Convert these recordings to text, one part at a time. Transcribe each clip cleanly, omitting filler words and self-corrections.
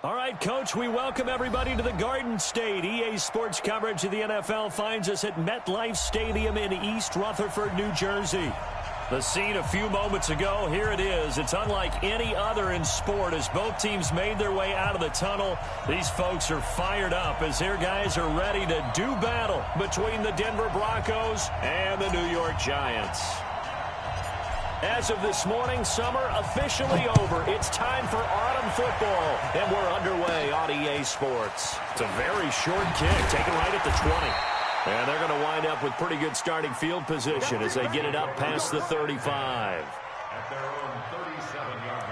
All right, Coach, we welcome everybody to the Garden State. EA Sports coverage of the NFL finds us at MetLife Stadium in East Rutherford, New Jersey. The scene a few moments ago, here it is. It's unlike any other in sport as both teams made their way out of the tunnel. These folks are fired up as their guys are ready to do battle between the Denver Broncos and the New York Giants. As of this morning, summer officially over. It's time for autumn football, and we're underway on EA Sports. It's a very short kick, taken right at the 20. And they're going to wind up with pretty good starting field position as they get it up past the 35. At their own 37-yard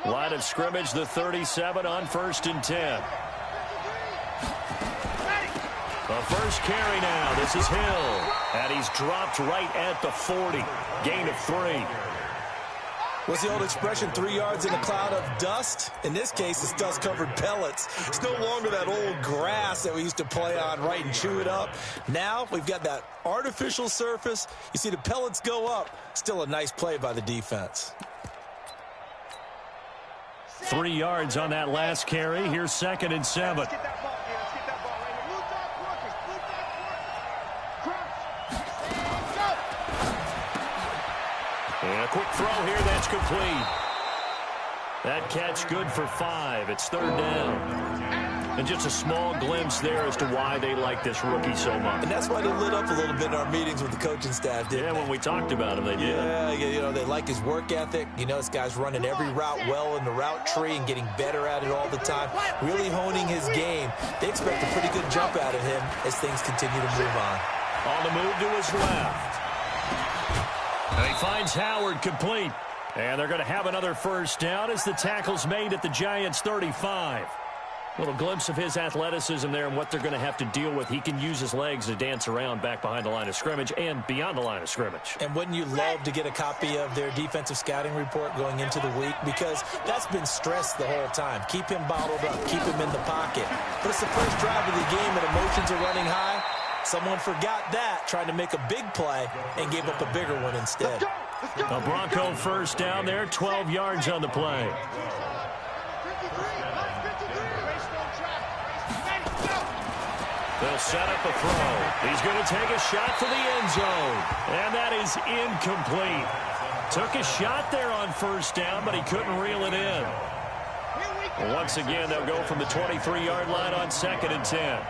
line. Line of scrimmage, the 37 on 1st and 10. The first carry now. This is Hill. And he's dropped right at the 40. Gain of 3. What's the old expression, 3 yards in a cloud of dust? In this case, it's dust-covered pellets. It's no longer that old grass that we used to play on, right, and chew it up. Now we've got that artificial surface. You see the pellets go up. Still a nice play by the defense. 3 yards on that last carry. Here's 2nd and 7. And a quick throw here, that's complete. That catch good for 5. It's 3rd down. And just a small glimpse there as to why they like this rookie so much. And that's why they lit up a little bit in our meetings with the coaching staff, didn't they? When we talked about him, they did. Yeah, you know, they like his work ethic. You know, this guy's running every route well in the route tree and getting better at it all the time, really honing his game. They expect a pretty good jump out of him as things continue to move on. On the move to his left. And he finds Howard complete. And they're going to have another first down as the tackle's made at the Giants' 35. Little glimpse of his athleticism there and what they're going to have to deal with. He can use his legs to dance around back behind the line of scrimmage and beyond the line of scrimmage. And wouldn't you love to get a copy of their defensive scouting report going into the week? Because that's been stressed the whole time. Keep him bottled up. Keep him in the pocket. But it's the first drive of the game and emotions are running high. Someone forgot that, trying to make a big play, and gave up a bigger one instead. A Bronco first down there, 12 yards on the play. They'll set up a throw. He's going to take a shot for the end zone. And that is incomplete. Took a shot there on first down, but he couldn't reel it in. Once again, they'll go from the 23-yard line on 2nd and 10.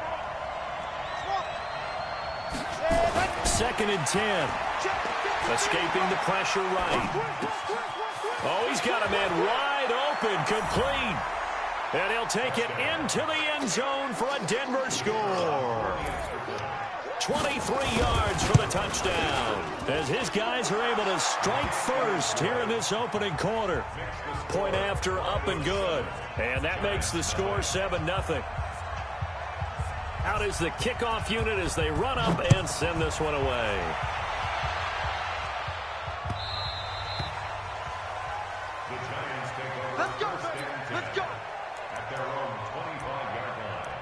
2nd and 10. Escaping the pressure right. Oh, he's got a man wide open, complete. And he'll take it into the end zone for a Denver score. 23 yards for the touchdown. As his guys are able to strike first here in this opening quarter. Point after, up and good. And that makes the score 7-0. Out is the kickoff unit as they run up and send this one away. The Giants take over. Let's go, let's go. At their own 25-yard line.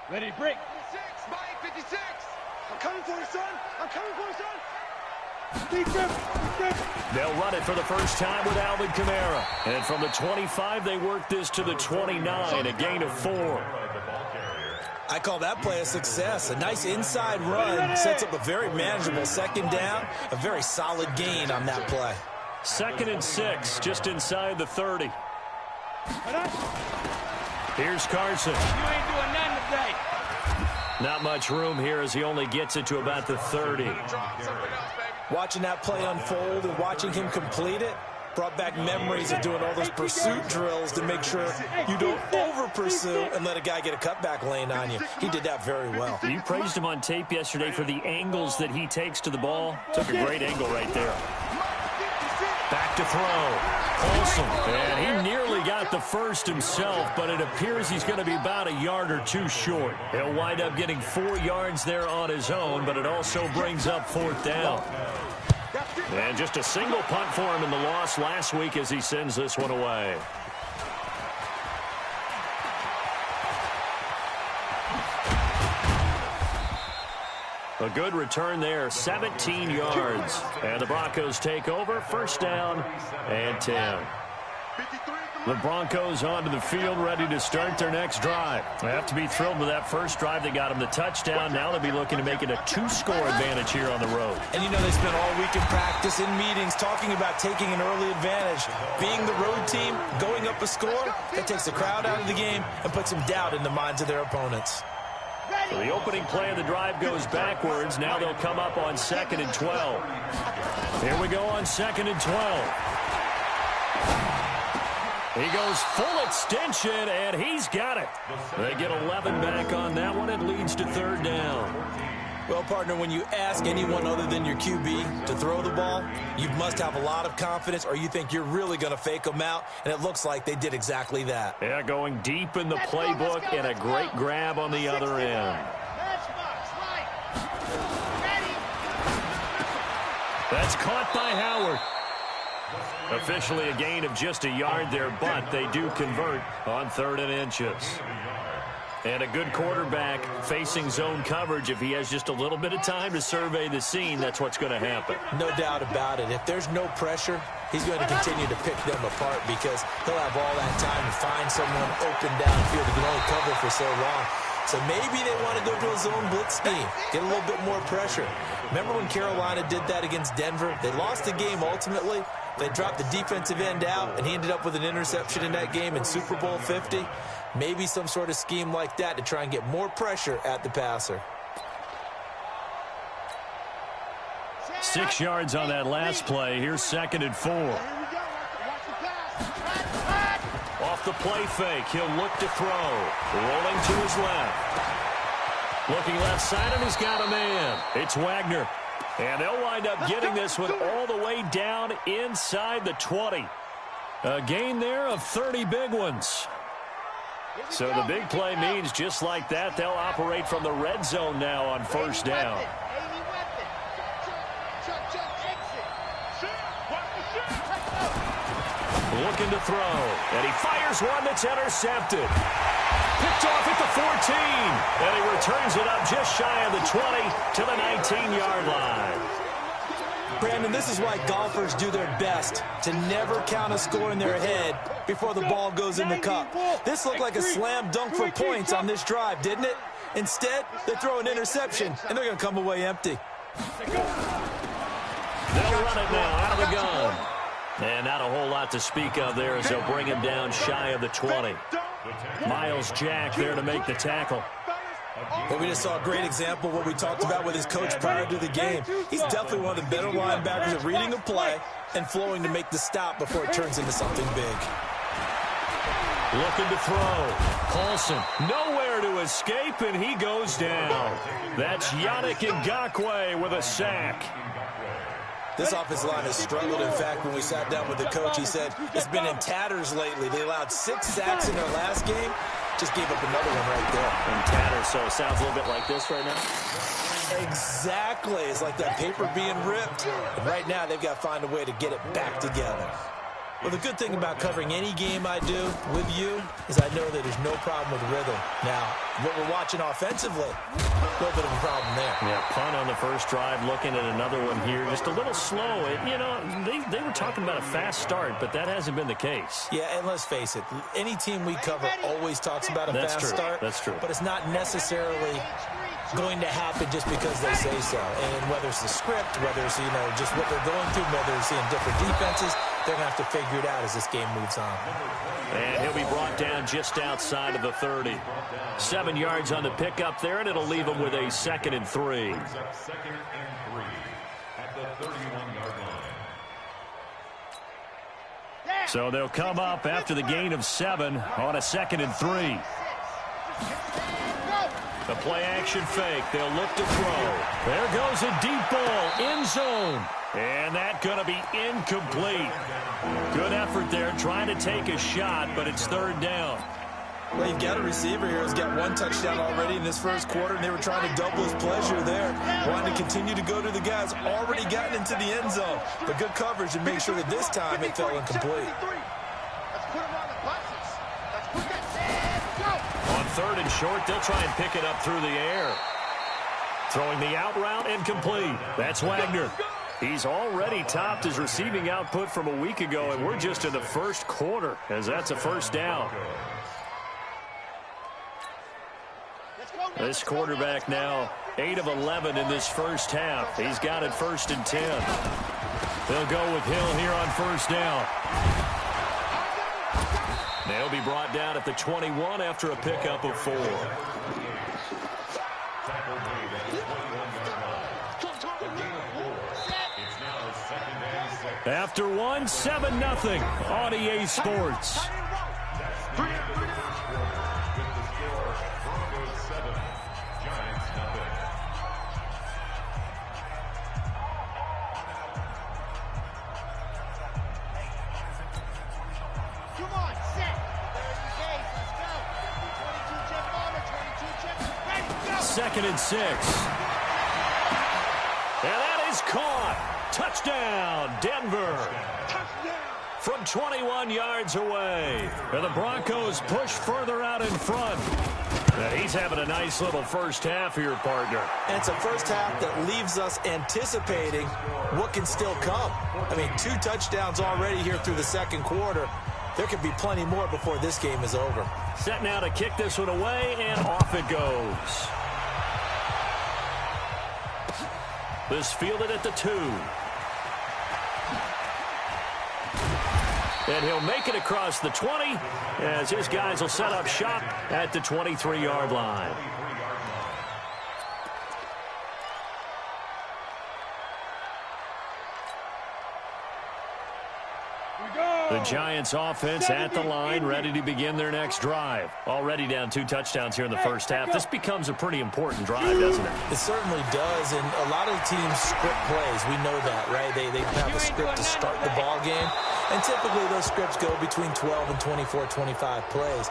Ready, break. 56, Mike, 56. I'm coming for you, son. I'm coming for you, son. They'll run it for the first time with Alvin Kamara. And from the 25, they work this to the 29, a gain of 4. I call that play a success. A nice inside run sets up a very manageable 2nd down. A very solid gain on that play. 2nd and 6, just inside the 30. Here's Carson. You ain't doing nothing today. Not much room here as he only gets it to about the 30. Watching that play unfold and watching him complete it brought back memories of doing all those pursuit drills to make sure you don't over-pursue and let a guy get a cutback lane on you. He did that very well. You praised him on tape yesterday for the angles that he takes to the ball. Took a great angle right there. Back to throw. Colson. And he nearly got the first himself, but it appears he's going to be about a yard or two short. He'll wind up getting 4 yards there on his own, but it also brings up 4th down. And just a single punt for him in the loss last week as he sends this one away. A good return there, 17 yards. And the Broncos take over, 1st down and 10. The Broncos onto the field, ready to start their next drive. They have to be thrilled with that first drive. They got them the touchdown. Now they'll be looking to make it a 2-score advantage here on the road. And you know they spent all week in practice, in meetings, talking about taking an early advantage. Being the road team, going up a score, that takes the crowd out of the game and puts some doubt in the minds of their opponents. So the opening play of the drive goes backwards. Now they'll come up on 2nd and 12. Here we go on 2nd and 12. He goes full extension, and he's got it. They get 11 back on that one. It leads to 3rd down. Well, partner, when you ask anyone other than your QB to throw the ball, you must have a lot of confidence or you think you're really going to fake them out, and it looks like they did exactly that. Yeah, going deep in the playbook and a great grab on the other end. That's caught by Howard. Officially a gain of just a yard there, but they do convert on 3rd and inches. And a good quarterback facing zone coverage. If he has just a little bit of time to survey the scene, that's what's going to happen. No doubt about it. If there's no pressure, he's going to continue to pick them apart because he'll have all that time to find someone open downfield. He can only cover for so long. So maybe they want to go to a zone blitz scheme, get a little bit more pressure. Remember when Carolina did that against Denver? They lost the game ultimately. They dropped the defensive end out, and he ended up with an interception in that game in Super Bowl 50. Maybe some sort of scheme like that to try and get more pressure at the passer. 6 yards on that last play. Here's 2nd and 4. Off the play fake, he'll look to throw. Rolling to his left. Looking left side, and he's got a man. It's Wagner. And they'll wind up getting this one all the way down inside the 20. A gain there of 30 big ones. So the big play means just like that, they'll operate from the red zone now on 1st down. Looking to throw, and he fires one that's intercepted. Picked off at the 14, and he returns it up just shy of the 20 to the 19-yard line. Brandon, this is why golfers do their best to never count a score in their head before the ball goes in the cup. This looked like a slam dunk for points on this drive, didn't it? Instead, they throw an interception, and they're going to come away empty. They'll run it now out of the gun. And not a whole lot to speak of there as they'll bring him down shy of the 20. Miles Jack there to make the tackle. But we just saw a great example of what we talked about with his coach prior to the game. He's definitely one of the better linebackers at reading a play and flowing to make the stop before it turns into something big. Looking to throw. Colson nowhere to escape, and he goes down. That's Yannick Ngakoue with a sack. This offensive line has struggled. In fact, when we sat down with the coach, he said it's been in tatters lately. They allowed 6 sacks in their last game. Just gave up another one right there. In tatters, so it sounds a little bit like this right now? Exactly. It's like that paper being ripped. And right now, they've got to find a way to get it back together. Well, the good thing about covering any game I do with you is I know that there's no problem with rhythm. Now, what we're watching offensively, a little bit of a problem there. Yeah, punt on the first drive, looking at another one here. Just a little slow. You know, they were talking about a fast start, but that hasn't been the case. Yeah, and let's face it, any team we cover always talks about a fast start. That's true. But it's not necessarily going to happen just because they say so. And whether it's the script, whether it's, just what they're going through, whether it's seeing different defenses, they're going to have to figure it out as this game moves on. And he'll be brought down just outside of the 30. 7 yards on the pickup there, and it'll leave him with a 2nd and 3. Second and 3 at the 31-yard line. So they'll come up after the gain of 7 on a 2nd and 3. The play action fake. They'll look to throw. There goes a deep ball. End zone. And that's going to be incomplete. Good effort there trying to take a shot, but it's 3rd down. Well, you've got a receiver here who's got 1 touchdown already in this first quarter, and they were trying to double his pleasure there. Wanting to continue to go to the guys already gotten into the end zone. But good coverage and make sure that this time it fell incomplete. On 3rd and short, they'll try and pick it up through the air. Throwing the out route incomplete. That's Wagner. He's already topped his receiving output from a week ago, and we're just in the first quarter as that's a 1st down. This quarterback now 8 of 11 in this first half. He's got it 1st and 10. They'll go with Hill here on 1st down. They'll be brought down at the 21 after a pickup of 4. After 1, 7-0 on EA Sports. Broncos 7, Giants nothing. Come on, set. 30 days, let's go. 22 jet bomber, 22 jet, ready, go. 2nd and 6. And that is caught. Touchdown, Denver. Touchdown. From 21 yards away. And the Broncos push further out in front. And he's having a nice little first half here, partner. And it's a first half that leaves us anticipating what can still come. I mean, 2 touchdowns already here through the 2nd quarter. There could be plenty more before this game is over. Set now to kick this one away, and off it goes. This fielded at the 2. And he'll make it across the 20 as his guys will set up shop at the 23-yard line. The Giants offense at the line, ready to begin their next drive. Already down 2 touchdowns here in the first half. This becomes a pretty important drive, doesn't it? It certainly does, and a lot of teams script plays. We know that, right? They have a script to start the ball game, and typically those scripts go between 12 and 24, 25 plays.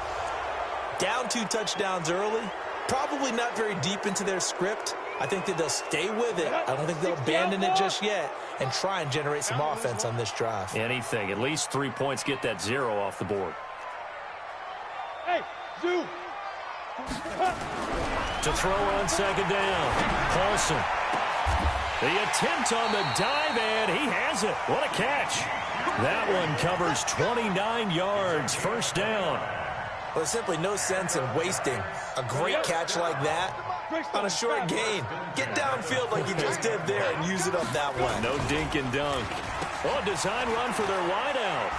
Down 2 touchdowns early, probably not very deep into their script. I think that they'll stay with it. I don't think they'll abandon it just yet and try and generate some offense on this drive. Anything. At least 3 points, get that 0 off the board. Hey, Zoo. To throw on 2nd down. Paulson. The attempt on the dive, and he has it. What a catch. That one covers 29 yards. 1st down. Well, there's simply no sense in wasting a great catch like that on a short gain. Get downfield like you just did there and use it up that way. No dink and dunk. Oh, design run for their wideout.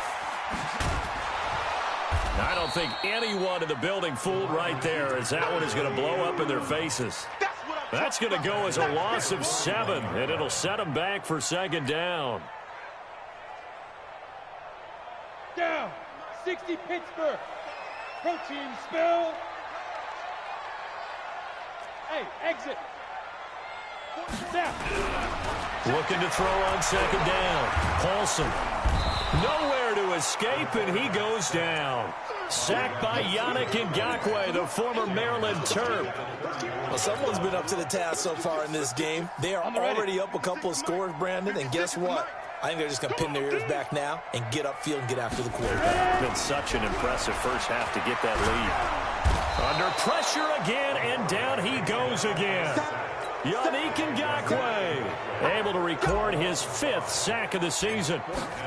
I don't think anyone in the building fooled right there, as that one is going to blow up in their faces. That's going to go as a loss of 7, and it'll set them back for 2nd down. Down. 60 Pittsburgh. Protein spill. Hey, exit. Snap. Looking to throw on 2nd down. Paulson. Nowhere to escape, and he goes down. Sacked by Yannick Ngakoue, the former Maryland Terp. Well, someone's been up to the task so far in this game. They are already up a couple of scores, Brandon, and guess what? I think they're just going to pin their ears back now and get upfield and get after the quarterback. Been such an impressive first half to get that lead. Under pressure again, and down he goes again. Yannick Ngakoue able to record his 5th sack of the season.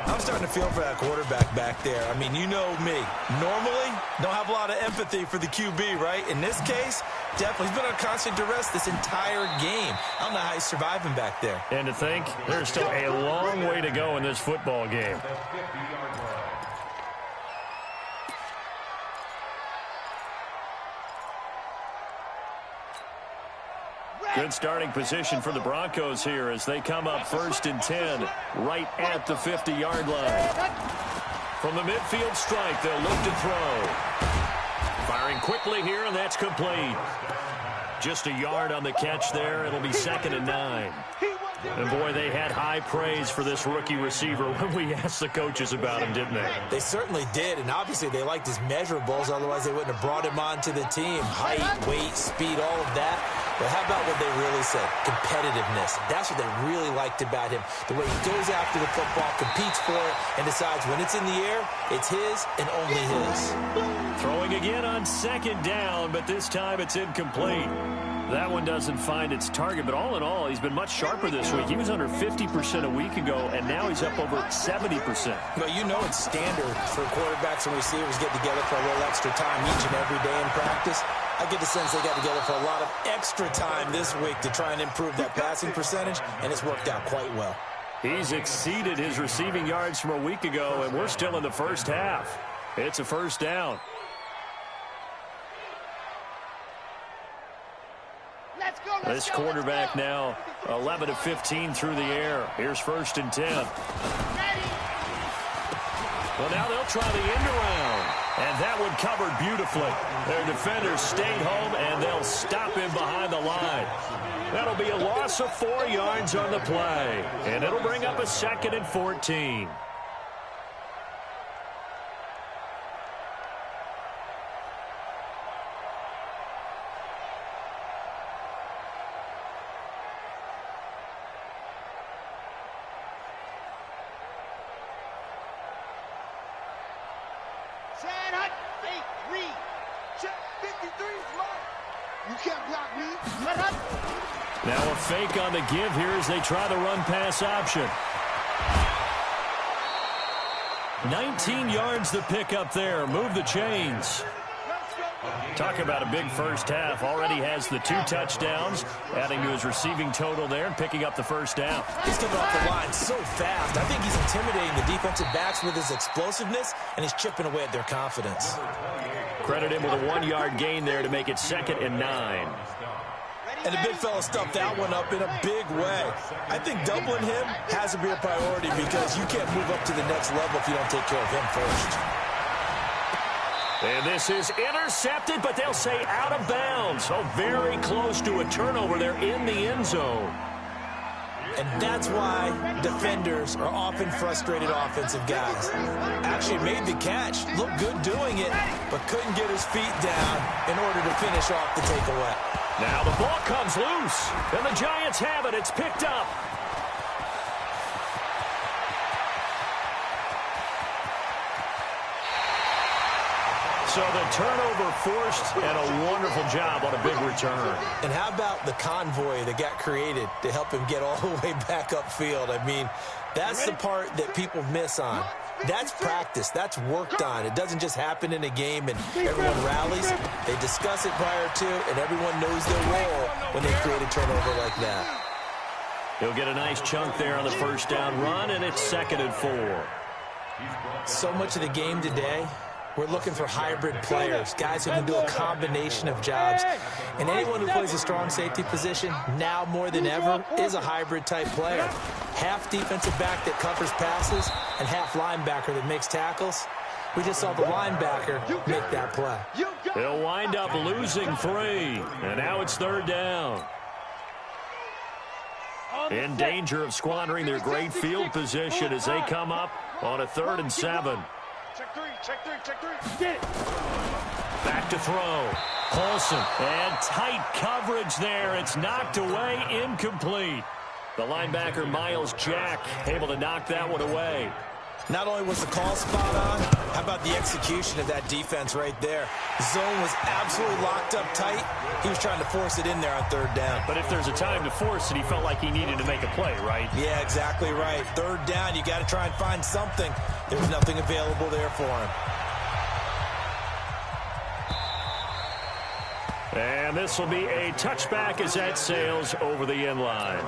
I'm starting to feel for that quarterback back there. I mean, you know me. Normally, don't have a lot of empathy for the QB, right? In this case, definitely. He's been on constant duress this entire game. I don't know how he's surviving back there. And to think, there's still a long way to go in this football game. Good starting position for the Broncos here as they come up 1st and 10 right at the 50-yard line. From the midfield strike, they'll look to throw. Firing quickly here, and that's complete. Just a yard on the catch there. It'll be 2nd and 9. And, boy, they had high praise for this rookie receiver when we asked the coaches about him, didn't they? They certainly did, and obviously they liked his measurables. Otherwise, they wouldn't have brought him onto the team. Height, weight, speed, all of that. But how about what they really said? Competitiveness. That's what they really liked about him. The way he goes after the football, competes for it, and decides when it's in the air, it's his and only his. Throwing again on 2nd down, but this time it's incomplete. That one doesn't find its target, but all in all, he's been much sharper this week. He was under 50% a week ago, and now he's up over 70%. Well, you know it's standard for quarterbacks and receivers get together for a little extra time each and every day in practice. I get the sense they got together for a lot of extra time this week to try and improve that passing percentage, and it's worked out quite well. He's exceeded his receiving yards from a week ago, and we're still in the first half. It's a 1st down. This quarterback now 11 of 15 through the air. Here's 1st and 10. Well, now they'll try the end around. And that one covered beautifully. Their defenders stayed home, and they'll stop him behind the line. That'll be a loss of 4 yards on the play. And it'll bring up a 2nd and 14. Now a fake on the give here as they try the run-pass option. 19 yards the pick up there. Move the chains. Talk about a big first half. Already has the 2 touchdowns, adding to his receiving total there and picking up the 1st down. He's coming off the line so fast. I think he's intimidating the defensive backs with his explosiveness, and he's chipping away at their confidence. Credit him with a 1-yard gain there to make it 2nd and 9. And the big fella stuffed that one up in a big way. I think doubling him has to be a priority because you can't move up to the next level if you don't take care of him first. And this is intercepted, but they'll say out of bounds. So very close to a turnover there in the end zone. And that's why defenders are often frustrated offensive guys. Actually made the catch, looked good doing it, but couldn't get his feet down in order to finish off the takeaway. Now the ball comes loose, and the Giants have it. It's picked up. So the turnover forced, and a wonderful job on a big return. And how about the convoy that got created to help him get all the way back upfield? I mean, that's the part that people miss on. That's practice. That's worked on. It doesn't just happen in a game and everyone rallies. They discuss it prior to, and everyone knows their role when they create a turnover like that. He'll get a nice chunk there on the 1st down run, and it's 2nd and 4. So much of the game today, we're looking for hybrid players, guys who can do a combination of jobs. And anyone who plays a strong safety position, now more than ever, is a hybrid-type player. Half defensive back that covers passes and half linebacker that makes tackles. We just saw the linebacker make that play. They'll wind up losing 3, and now it's 3rd down. In danger of squandering their great field position as they come up on a 3rd and 7. Check three. Get it. Back to throw. Paulson. And tight coverage there. It's knocked away, incomplete. The linebacker, Miles Jack, able to knock that one away. Not only was the call spot on, how about the execution of that defense right there? Zone was absolutely locked up tight. He was trying to force it in there on third down. But if there's a time to force it, he felt like he needed to make a play, right? Yeah, exactly right. Third down, you got to try and find something. There was nothing available there for him. And this will be a touchback as that sails over the end line.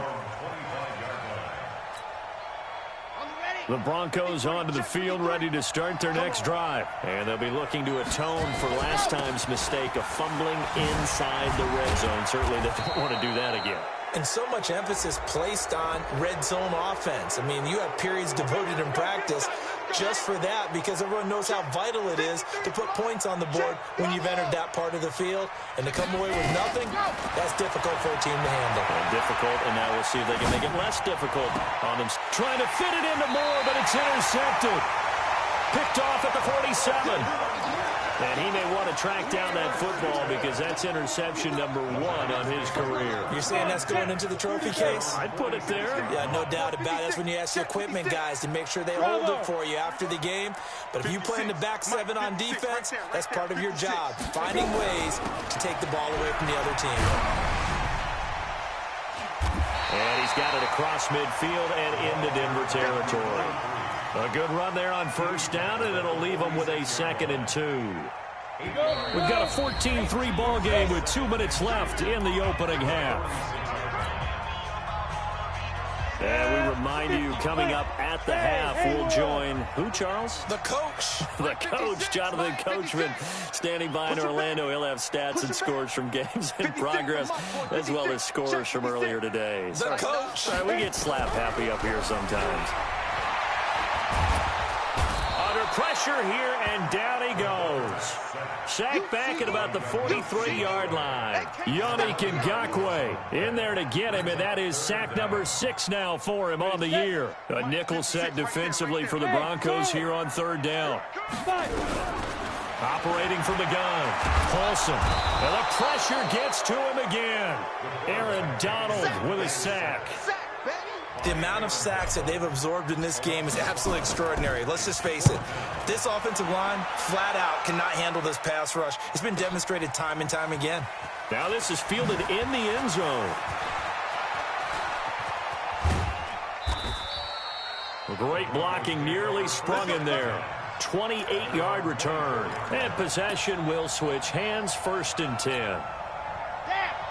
The Broncos onto the field, ready to start their next drive. And they'll be looking to atone for last time's mistake of fumbling inside the red zone. Certainly they don't want to do that again. And so much emphasis placed on red zone offense. I mean, you have periods devoted in practice just for that because everyone knows how vital it is to put points on the board when you've entered that part of the field. And to come away with nothing, that's difficult for a team to handle. And difficult, and now we'll see if they can make it less difficult on them. Trying to fit it into Moore, but it's intercepted. Picked off at the 47. And he may want to track down that football because that's interception number 1 on his career. You're saying that's going into the trophy case? I'd put it there. Yeah, no doubt about it. That's when you ask your equipment guys to make sure they hold it for you after the game. But if you play in the back 7 on defense, that's part of your job, finding ways to take the ball away from the other team. And he's got it across midfield and into Denver territory. A good run there on first down, and it'll leave them with a 2nd and 2. We've got a 14-3 ball game with 2 minutes left in the opening half. And we remind you, coming up at the half, we'll join who, Charles? The coach. The coach, Jonathan Coachman, standing by in Orlando. He'll have stats and scores from games in progress, as well as scores from earlier today. The coach. Sorry, we get slap happy up here sometimes. Under pressure here, and down he goes. Sacked back at about the 43-yard line. Yannick Ngakoue in there to get him, and that is sack number 6 now for him on the year. A nickel set defensively for the Broncos here on third down. Operating from the gun, Paulson. And the pressure gets to him again. Aaron Donald with a sack. The amount of sacks that they've absorbed in this game is absolutely extraordinary. Let's just face it. This offensive line, flat out, cannot handle this pass rush. It's been demonstrated time and time again. Now this is fielded in the end zone. Great blocking, nearly sprung in there. 28-yard return. And possession will switch hands, 1st and 10.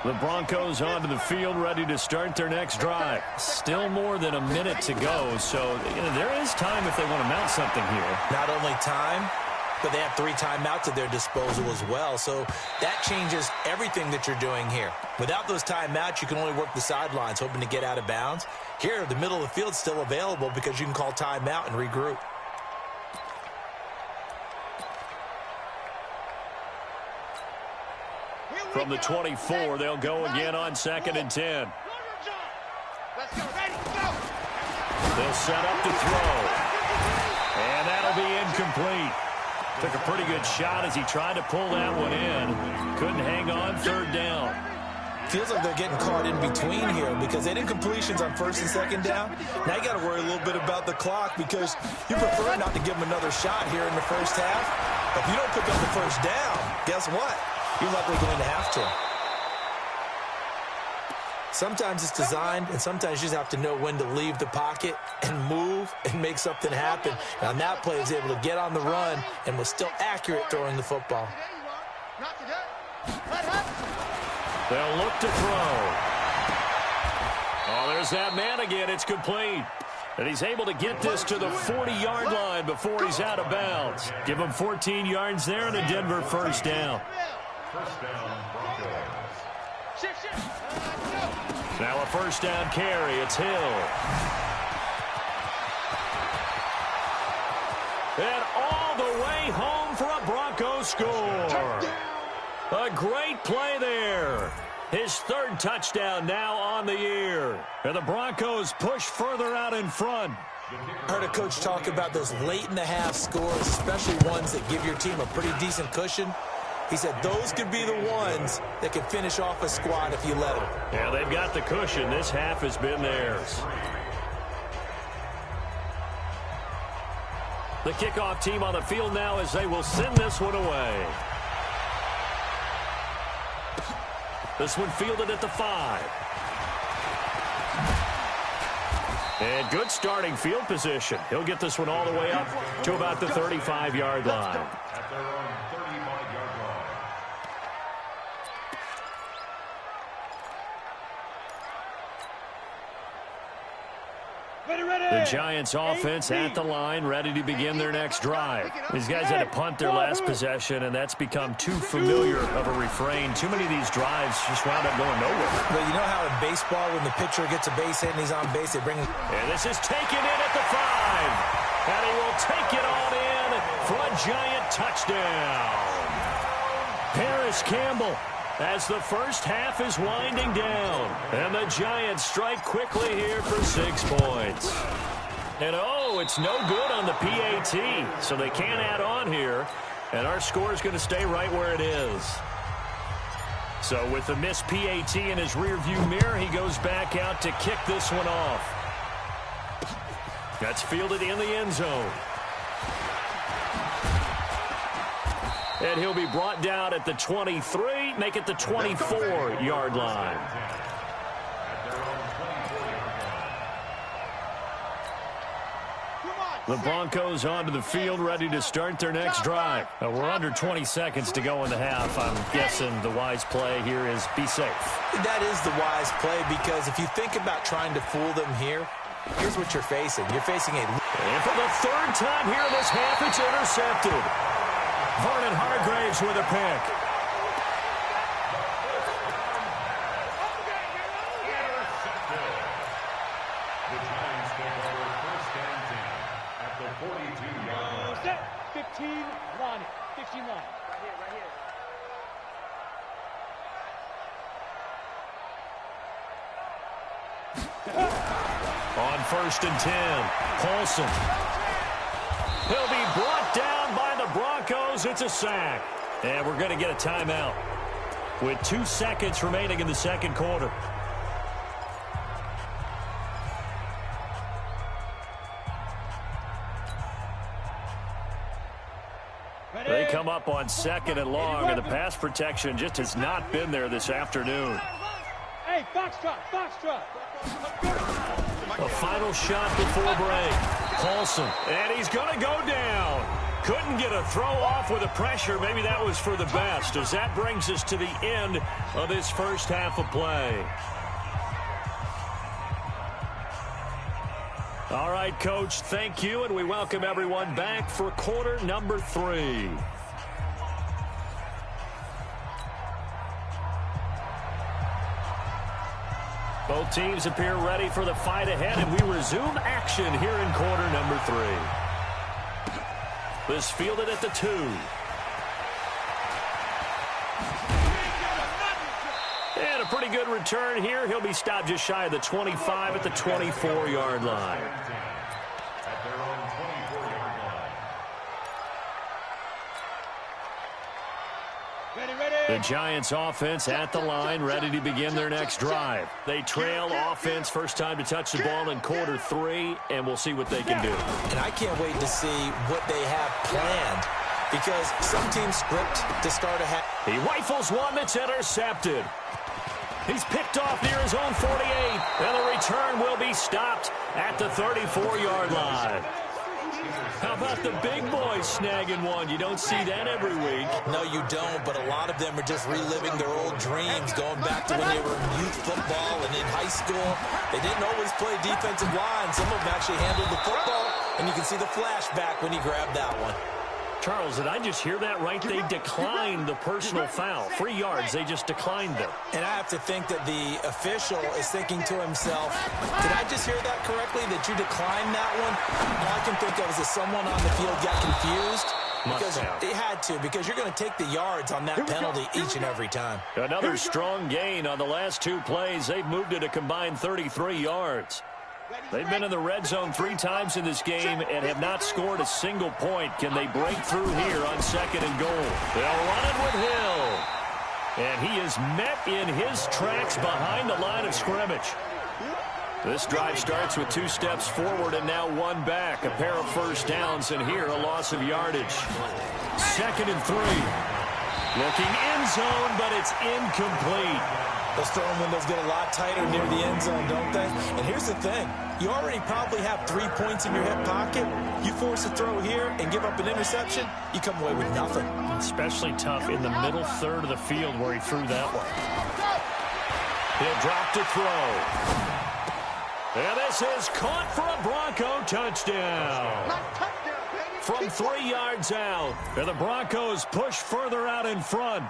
The Broncos onto the field, ready to start their next drive. Still more than a minute to go, so there is time if they want to mount something here. Not only time, but they have 3 timeouts at their disposal as well, so that changes everything that you're doing here. Without those timeouts, you can only work the sidelines, hoping to get out of bounds. Here, the middle of the field's still available because you can call timeout and regroup. From the 24, they'll go again on 2nd and 10. Let's go, ready, go! They'll set up to throw. And that'll be incomplete. Took a pretty good shot as he tried to pull that one in. Couldn't hang on, 3rd down. Feels like they're getting caught in between here because they did completions on 1st and 2nd down. Now you got to worry a little bit about the clock because you prefer not to give them another shot here in the first half. But if you don't pick up the 1st down, guess what? You're likely going to have to. Sometimes it's designed, and sometimes you just have to know when to leave the pocket and move and make something happen. And on that play, he was able to get on the run and was still accurate throwing the football. Not today. Let happen. They'll look to throw. Oh, there's that man again. It's complete. And he's able to get this to the 40-yard line before he's out of bounds. Give him 14 yards there and a Denver 1st down. First down, Broncos. Now a 1st down carry. It's Hill. And all the way home for a Broncos score. A great play there. His 3rd touchdown now on the year. And the Broncos push further out in front. I heard a coach talk about those late-in-the-half scores, especially ones that give your team a pretty decent cushion. He said those could be the ones that can finish off a squad if you let them. Yeah, they've got the cushion. This half has been theirs. The kickoff team on the field now as they will send this one away. This one fielded at the 5. And good starting field position. He'll get this one all the way up to about the 35-yard line. At their own 35-yard line. The Giants offense at the line, ready to begin their next drive. These guys had to punt their last possession, and that's become too familiar of a refrain. Too many of these drives just wound up going nowhere. But you know how in baseball, when the pitcher gets a base hit and he's on base, they bring him. And this is taken in at the 5. And he will take it on in for a Giant touchdown. Paris Campbell, as the first half is winding down. And the Giants strike quickly here for 6 points. And oh, it's no good on the PAT. So they can't add on here. And our score is going to stay right where it is. So with the missed PAT in his rearview mirror, he goes back out to kick this one off. That's fielded in the end zone. And he'll be brought down at the 23, make it the 24-yard line. The Broncos onto the field, ready to start their next drive. We're under 20 seconds to go in the half. I'm guessing the wise play here is be safe. That is the wise play, because if you think about trying to fool them here, here's what you're facing. You're facing a... And for the 3rd time here in this half, it's intercepted. Vernon Hargraves with a pick. The Giants take over 1st and 10 at the 42-yard line. 15 line. 15 line. Right here. On 1st and 10, Paulson. He'll be brought down by the Broncos. It's a sack. And we're going to get a timeout with 2 seconds remaining in the second quarter. They come up on 2nd and long, and the pass protection just has not been there this afternoon. Hey, foxtrot. A final shot before break. Paulson, and he's going to go down. Couldn't get a throw off with the pressure. Maybe that was for the best, as that brings us to the end of this first half of play. All right, Coach, thank you, and we welcome everyone back for quarter number 3. Both teams appear ready for the fight ahead, and we resume action here in quarter number 3. This fielded at the 2. And a pretty good return here. He'll be stopped just shy of the 25 at the 24-yard line. At their own 24-yard line. Ready. The Giants offense at the line, ready to begin their next drive. They trail offense, first time to touch the ball in quarter 3, and we'll see what they can do. And I can't wait to see what they have planned, because some teams script to start a half. He rifles one that's intercepted. He's picked off near his own 48, and the return will be stopped at the 34-yard line. How about the big boys snagging one? You don't see that every week. No, you don't, but a lot of them are just reliving their old dreams, going back to when they were in youth football and in high school. They didn't always play defensive line. Some of them actually handled the football, and you can see the flashback when he grabbed that one. Charles, did I just hear that right? They declined the personal foul. 3 yards, they just declined them. And I have to think that the official is thinking to himself, did I just hear that correctly, that you declined that one? All I can think of is that someone on the field got confused. Because they had to, because you're going to take the yards on that penalty each and every time. Another strong gain on the last 2 plays. They've moved it a combined 33 yards. They've been in the red zone 3 times in this game and have not scored a single point. Can they break through here on 2nd and goal? They'll run it with Hill. And he is met in his tracks behind the line of scrimmage. This drive starts with 2 steps forward and now 1 back. A pair of first downs, and here a loss of yardage. 2nd and 3. Looking end zone, but it's incomplete. Those throwing windows get a lot tighter near the end zone, don't they? And here's the thing. You already probably have 3 points in your hip pocket. You force a throw here and give up an interception, you come away with nothing. Especially tough in the middle third of the field where he threw that one. He'll drop to throw. And this is caught for a Bronco touchdown. From 3 yards out. And the Broncos push further out in front.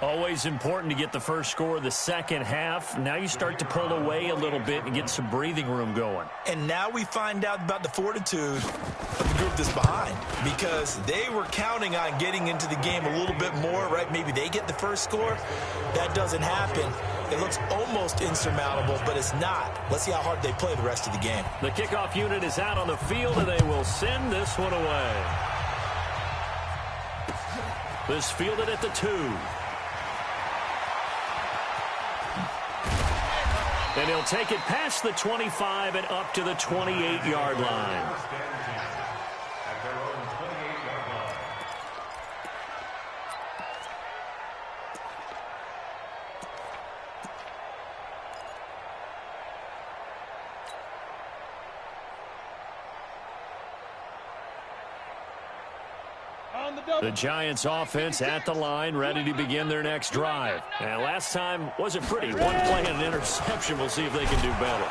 Always important to get the first score of the second half. Now you start to pull away a little bit and get some breathing room going. And now we find out about the fortitude of the group that's behind, because they were counting on getting into the game a little bit more, right? Maybe they get the first score. That doesn't happen. It looks almost insurmountable, but it's not. Let's see how hard they play the rest of the game. The kickoff unit is out on the field, and they will send this one away. This fielded at the 2. And he'll take it past the 25 and up to the 28-yard line. The Giants offense at the line, ready to begin their next drive. And last time wasn't pretty. 1 play and an interception. We'll see if they can do better.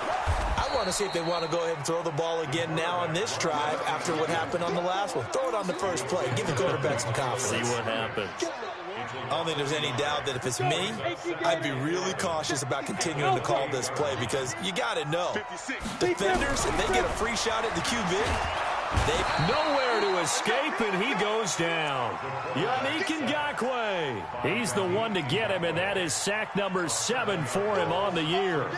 I want to see if they want to go ahead and throw the ball again now on this drive after what happened on the last one. Throw it on the first play. Give the quarterback some confidence. See what happens. I don't think there's any doubt that if it's me, I'd be really cautious about continuing to call this play, because you got to know. Defenders, if they get a free shot at the QB, nowhere to escape, and he goes down. Yannick Ngakoue. He's the one to get him, and that is sack number 7 for him on the year.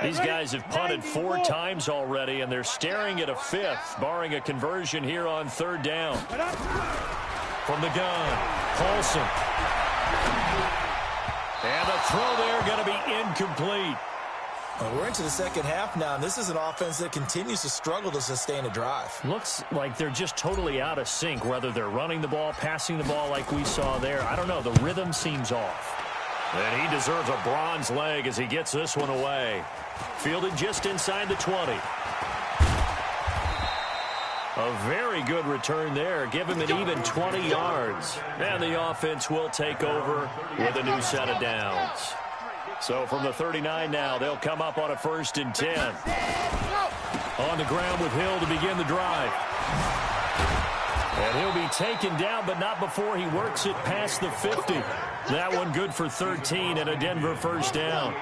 These guys have punted 4 times already, and they're staring at a 5th, barring a conversion here on 3rd down. From the gun, Paulson. And the throw there going to be incomplete. Well, we're into the second half now, and this is an offense that continues to struggle to sustain a drive. Looks like they're just totally out of sync, whether they're running the ball, passing the ball like we saw there. I don't know. The rhythm seems off. And he deserves a bronze leg as he gets this one away. Fielded just inside the 20. A very good return there. Give him an even 20 yards. And the offense will take over with a new set of downs. So from the 39 now, they'll come up on a 1st and 10. On the ground with Hill to begin the drive. And he'll be taken down, but not before he works it past the 50. That one good for 13 and a Denver first down.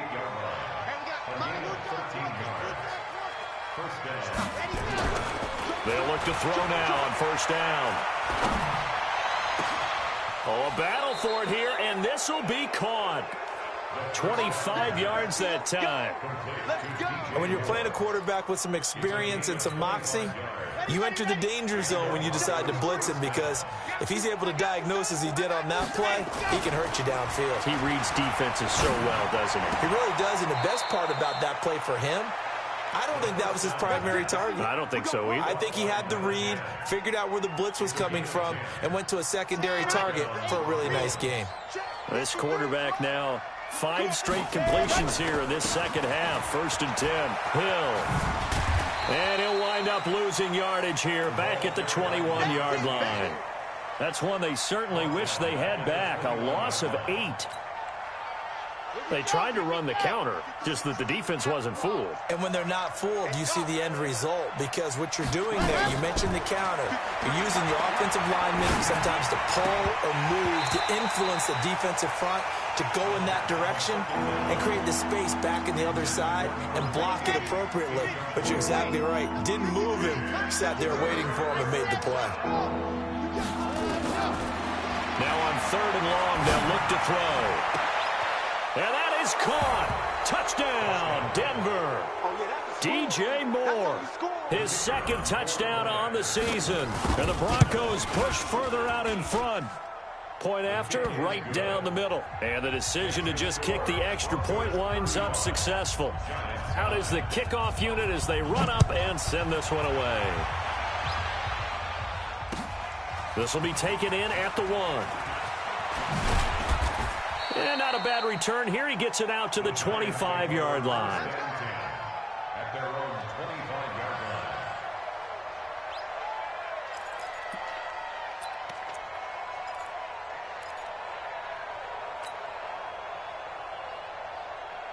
They'll look to throw now on 1st down. Oh, a battle for it here, and this will be caught. 25 yards that time. And when you're playing a quarterback with some experience and some moxie, you enter the danger zone when you decide to blitz him, because if he's able to diagnose as he did on that play, he can hurt you downfield. He reads defenses so well, doesn't he? He really does, and the best part about that play for him, I don't think that was his primary target. I don't think so either. I think he had the read, figured out where the blitz was coming from, and went to a secondary target for a really nice game. This quarterback now, 5 straight completions here in this second half. 1st and 10. Hill. And he'll wind up losing yardage here back at the 21-yard line. That's one they certainly wish they had back. A loss of 8. They tried to run the counter, just that the defense wasn't fooled. And when they're not fooled, you see the end result, because what you're doing there, you mentioned the counter. You're using your offensive linemen sometimes to pull or move to influence the defensive front to go in that direction and create the space back in the other side and block it appropriately. But you're exactly right. Didn't move him, sat there waiting for him and made the play. Now on 3rd and long, they'll look to throw. And that is caught. Touchdown, Denver. DJ Moore, his 2nd touchdown on the season. And the Broncos push further out in front. Point after, right down the middle. And the decision to just kick the extra point winds up successful. Out is the kickoff unit as they run up and send this one away. This will be taken in at the 1. And not a bad return here. He gets it out to the 25-yard line. At their own 25-yard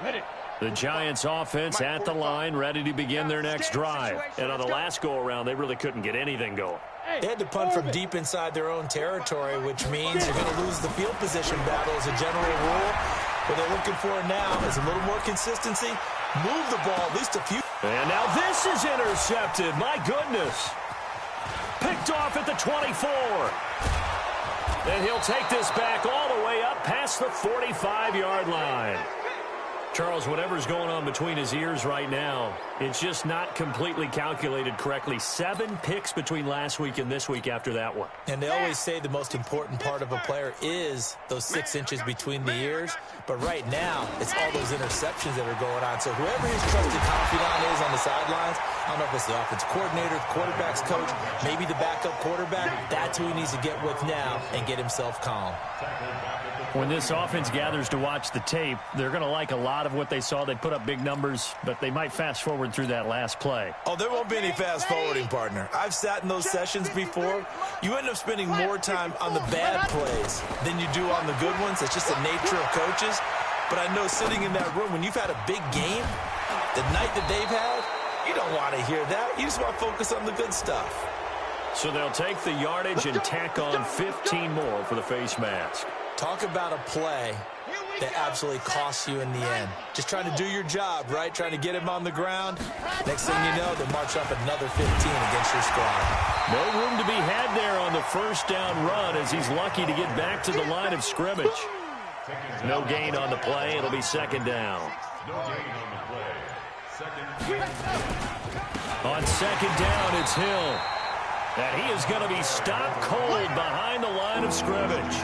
line. Ready. The Giants offense at the line, ready to begin their next drive. And on the last go-around, they really couldn't get anything going. They had to punt from deep inside their own territory, which means you're going to lose the field position battle as a general rule. What they're looking for now is a little more consistency. Move the ball at least a few. And now this is intercepted. My goodness. Picked off at the 24. And he'll take this back all the way up past the 45-yard line. Charles, whatever's going on between his ears right now, it's just not completely calculated correctly. 7 picks between last week and this week after that one. And they always say the most important part of a player is those 6 inches between the ears. But right now, it's all those interceptions that are going on. So whoever his trusted confidant is on the sidelines, I don't know if it's the offensive coordinator, the quarterback's coach, maybe the backup quarterback, that's who he needs to get with now and get himself calm. When this offense gathers to watch the tape, they're going to like a lot of what they saw. They put up big numbers, but they might fast forward through that last play. Oh, there won't be any fast forwarding, partner. I've sat in those sessions before. You end up spending more time on the bad plays than you do on the good ones. It's just the nature of coaches. But I know sitting in that room, when you've had a big game, the night that they've had, you don't want to hear that. You just want to focus on the good stuff. So they'll take the yardage and tack on 15 more for the face mask. Talk about a play that absolutely costs you in the end. Just trying to do your job, right? Trying to get him on the ground. Next thing you know, they march up another 15 against your squad. No room to be had there on the first down run as he's lucky to get back to the line of scrimmage. No gain on the play. It'll be 2nd down. No gain on the play. On 2nd down, it's Hill. And he is going to be stopped cold behind the line of scrimmage.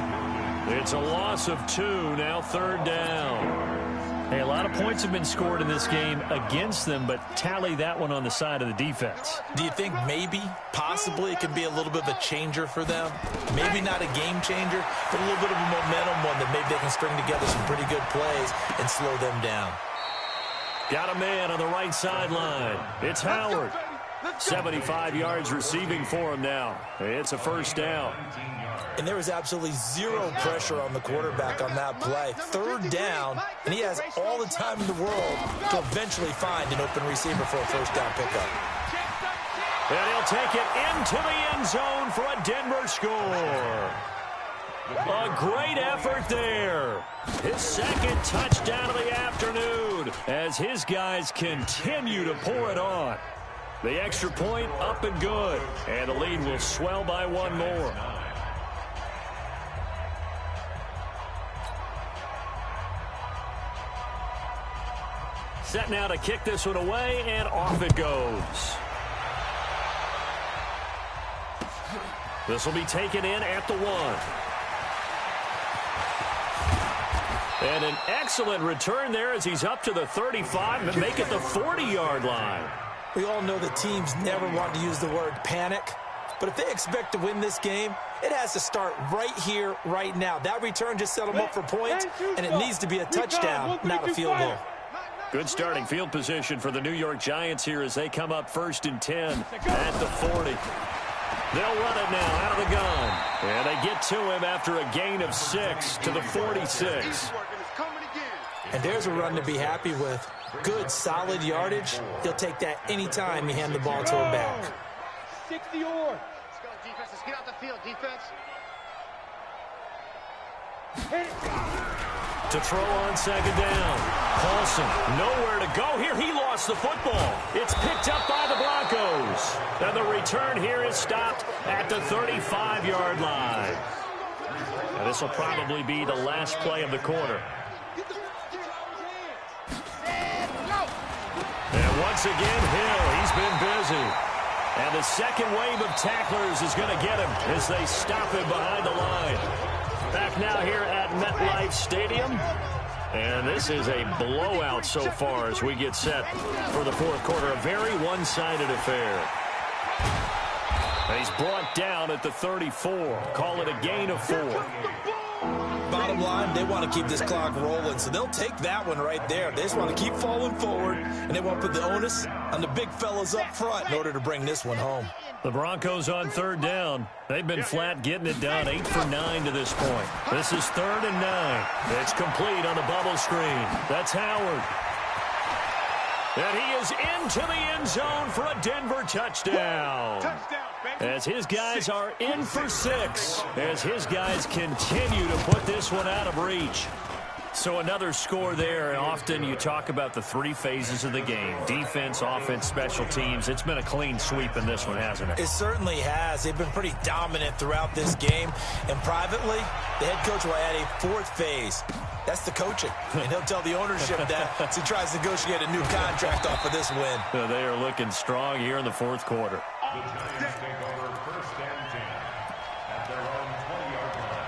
It's a loss of 2, now 3rd down. Hey, a lot of points have been scored in this game against them, but tally that one on the side of the defense. Do you think maybe, possibly, it could be a little bit of a changer for them? Maybe not a game changer, but a little bit of a momentum one that maybe they can string together some pretty good plays and slow them down. Got a man on the right sideline. It's Howard. 75 yards receiving for him now. It's a 1st down. And there was absolutely zero pressure on the quarterback on that play. 3rd down, and he has all the time in the world to eventually find an open receiver for a 1st down pickup. And he'll take it into the end zone for a Denver score. A great effort there. His 2nd touchdown of the afternoon as his guys continue to pour it on. The extra point up and good. And the lead will swell by 1 more. Set now to kick this one away, and off it goes. This will be taken in at the 1. And an excellent return there as he's up to the 35 and make it the 40-yard line. We all know that teams never want to use the word panic, but if they expect to win this game, it has to start right here, right now. That return just set them up for points, and it needs to be a touchdown, not a field goal. Good starting field position for the New York Giants here as they come up 1st and 10 at the 40. They'll run it now out of the gun. And they get to him after a gain of 6 to the 46. And there's a run to be happy with. Good, solid yardage. He'll take that anytime you hand the ball to a back. 60 or. Let's go, defense. Let's get out the field, defense. To throw on second down. Paulson, nowhere to go here. He lost the football. It's picked up by the Broncos. And the return here is stopped at the 35-yard line. And this will probably be the last play of the quarter. And once again, Hill, he's been busy. And the second wave of tacklers is going to get him as they stop him behind the line. Back now here at MetLife Stadium. And this is a blowout so far as we get set for the fourth quarter. A very one-sided affair. And he's brought down at the 34. Call it a gain of 4. Bottom line, they want to keep this clock rolling, so they'll take that one right there. They just want to keep falling forward, and they want to put the onus on the big fellas up front in order to bring this one home. The Broncos on third down. They've been flat getting it done, 8 for 9 to this point. This is 3rd and 9. It's complete on the bubble screen. That's Howard. And he is into the end zone for a Denver touchdown. As his guys are in for 6. As his guys continue to put this one out of reach. So another score there. Often you talk about the 3 phases of the game. Defense, offense, special teams. It's been a clean sweep in this one, hasn't it? It certainly has. They've been pretty dominant throughout this game. And privately, the head coach will add a 4th phase. That's the coaching. And he'll tell the ownership that as he tries to negotiate a new contract off of this win. They are looking strong here in the fourth quarter. The Giants take over 1st and 10 at their own 20-yard line.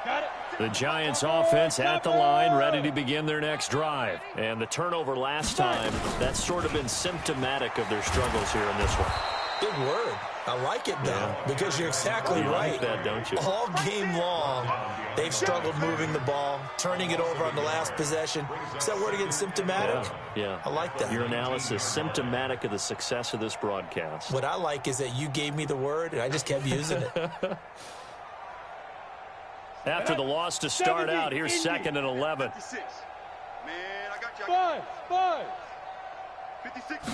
Got it. The Giants offense at the line, ready to begin their next drive. And the turnover last time, that's sort of been symptomatic of their struggles here in this one. Big word. I like it, though, because you're exactly right. Like that, don't you? All game long, they've struggled moving the ball, turning it over on the last possession. Is that word again, symptomatic? Yeah. I like that. Your analysis, symptomatic of the success of this broadcast. What I like is that you gave me the word, and I just kept using it. After the loss to start out, here's 2nd and 11. 56. Man, I got you. 5. 56.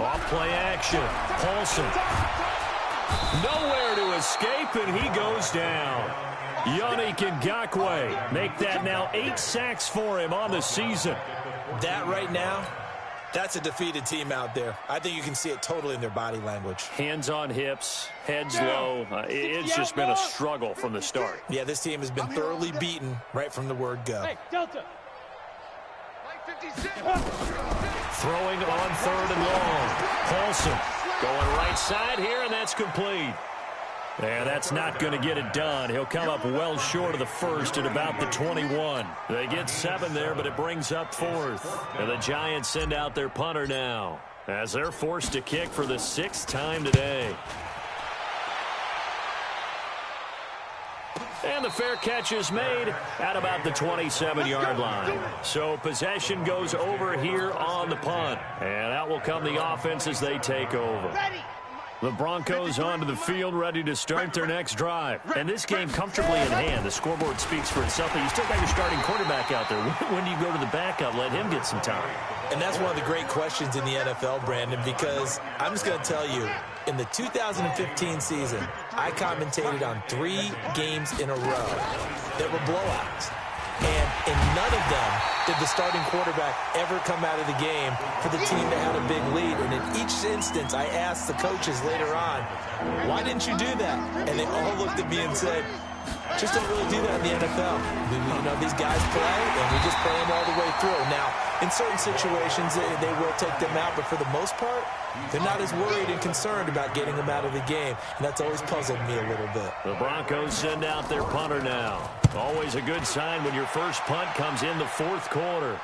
Off play action. Paulson. Nowhere to escape, and he goes down. Yannick Ngakoue. Make that now 8 sacks for him on the season. That right now, that's a defeated team out there. I think you can see it totally in their body language. Hands on hips, heads low. It's just been a struggle from the start. Yeah, this team has been thoroughly beaten right from the word go. Hey, Delta. 56. Throwing on 3rd and long. Paulson going right side here, and that's complete. Yeah, that's not going to get it done. He'll come up well short of the first at about the 21. They get 7 there, but it brings up 4th. And the Giants send out their punter now as they're forced to kick for the 6th time today. And the fair catch is made at about the 27-yard line. So possession goes over here on the punt. And out will come the offense as they take over. The Broncos onto the field, ready to start their next drive. And this game comfortably in hand. The scoreboard speaks for itself, but you still got your starting quarterback out there. When do you go to the backup? Let him get some time. And that's one of the great questions in the NFL, Brandon, because I'm just going to tell you, in the 2015 season, I commentated on 3 games in a row that were blowouts. And in none of them did the starting quarterback ever come out of the game for the team that had a big lead. And in each instance, I asked the coaches later on, why didn't you do that? And they all looked at me and said, just don't really do that in the NFL. You know, these guys play, and we just play them all the way through. Now, in certain situations, they will take them out, but for the most part, they're not as worried and concerned about getting them out of the game, and that's always puzzled me a little bit. The Broncos send out their punter now. Always a good sign when your first punt comes in the fourth quarter.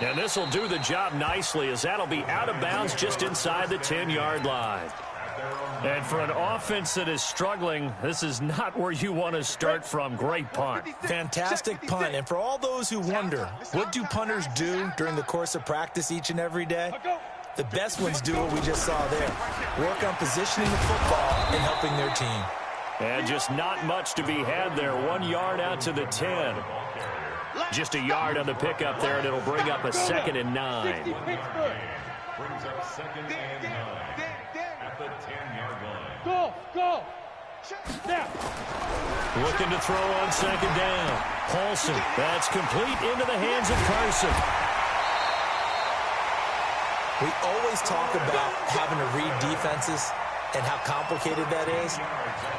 And this will do the job nicely, as that'll be out of bounds just inside the 10-yard line. And for an offense that is struggling, this is not where you want to start from. Great punt. Fantastic punt. And for all those who wonder, what do punters do during the course of practice each and every day? The best ones do what we just saw there. Work on positioning the football and helping their team. And just not much to be had there. 1 yard out to the 10. Just a yard on the pickup there, and it'll bring up a 2nd and 9. Brings up 2nd and 9 at the 10-yard line. Go! Now. Looking to throw on 2nd down. Paulson, that's complete into the hands of Carson. We always talk about having to read defenses and how complicated that is.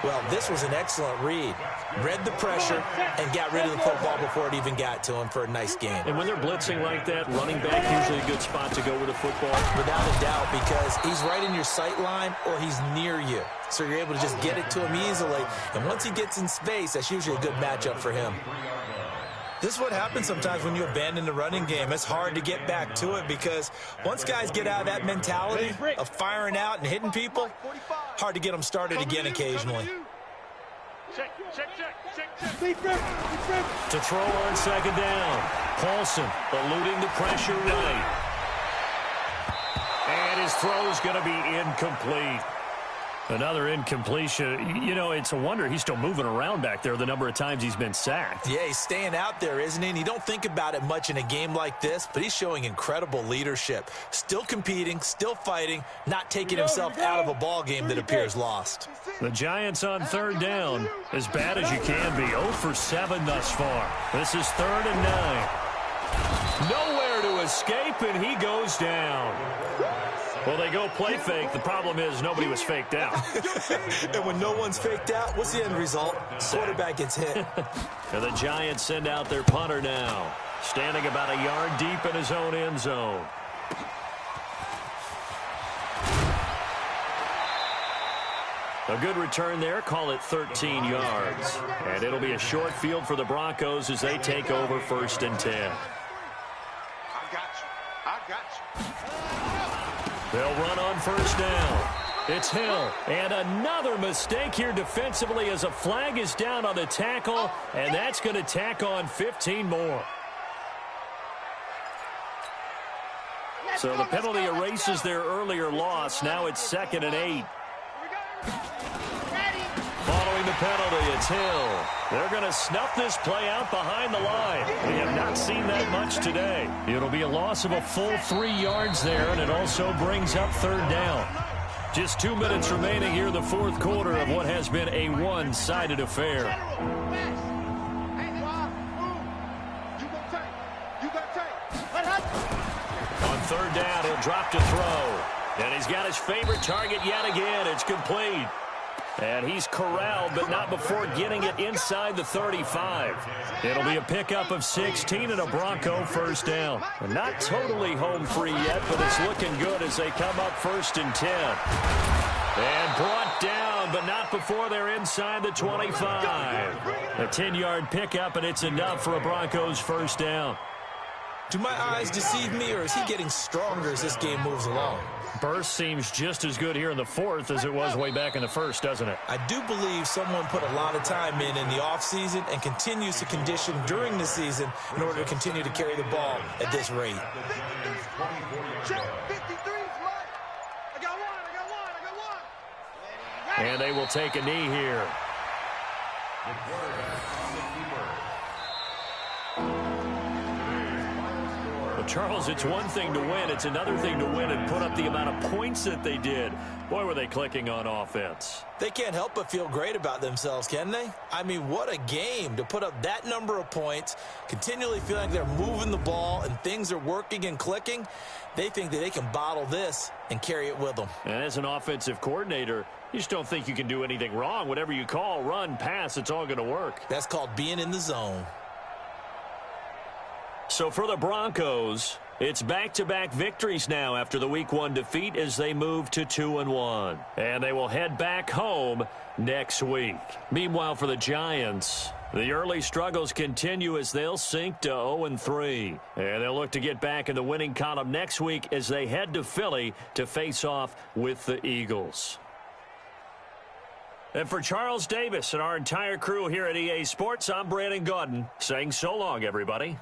Well, this was an excellent read. Read the pressure and got rid of the football before it even got to him for a nice game. And when they're blitzing like that, running back usually a good spot to go with the football. Without a doubt, because he's right in your sight line or he's near you. So you're able to just get it to him easily. And once he gets in space, that's usually a good matchup for him. This is what happens sometimes when you abandon the running game. It's hard to get back to it because once guys get out of that mentality of firing out and hitting people, hard to get them started again occasionally. Check. To throw on 2nd down. Paulson eluding the pressure right. And his throw's going to be incomplete. Another incompletion. You know, it's a wonder he's still moving around back there the number of times he's been sacked. Yeah, he's staying out there, isn't he? And you don't think about it much in a game like this, but he's showing incredible leadership. Still competing, still fighting, not taking himself out of a ball game that appears lost. The Giants on 3rd down, as bad as you can be. 0 for 7 thus far. This is 3rd and 9. Nowhere to escape, and he goes down. Well, they go play fake. The problem is nobody was faked out. And when no one's faked out, what's the end result? Quarterback gets hit. And the Giants send out their punter now, standing about a yard deep in his own end zone. A good return there. Call it 13 yards. And it'll be a short field for the Broncos as they take over 1st and 10. I got you. They'll run on 1st down. It's Hill. And another mistake here defensively as a flag is down on the tackle, and that's going to tack on 15 more. So the penalty erases their earlier loss. Now it's 2nd and 8. Following the penalty, it's Hill. They're going to snuff this play out behind the line. We have not seen that much today. It'll be a loss of a full 3 yards there, and it also brings up 3rd down. Just 2 minutes remaining here in the 4th quarter of what has been a one-sided affair. On 3rd down, he'll drop to throw. And he's got his favorite target yet again. It's complete. And he's corralled, but not before getting it inside the 35. It'll be a pickup of 16 and a Bronco 1st down. And not totally home free yet, but it's looking good as they come up 1st and 10. And brought down, but not before they're inside the 25. A 10-yard pickup, and it's enough for a Broncos 1st down. Do my eyes deceive me, or is he getting stronger as this game moves along? Burst seems just as good here in the 4th as it was way back in the 1st, doesn't it? I do believe someone put a lot of time in the offseason and continues to condition during the season in order to continue to carry the ball at this rate. And they will take a knee here. Charles, it's one thing to win. It's another thing to win and put up the amount of points that they did. Boy, were they clicking on offense. They can't help but feel great about themselves, can they? I mean, what a game to put up that number of points, continually feeling like they're moving the ball and things are working and clicking. They think that they can bottle this and carry it with them. And as an offensive coordinator, you just don't think you can do anything wrong. Whatever you call, run, pass, it's all going to work. That's called being in the zone. So for the Broncos, it's back-to-back victories now after the Week 1 defeat as they move to 2-1. And they will head back home next week. Meanwhile, for the Giants, the early struggles continue as they'll sink to 0-3. And they'll look to get back in the winning column next week as they head to Philly to face off with the Eagles. And for Charles Davis and our entire crew here at EA Sports, I'm Brandon Gaudin saying so long, everybody.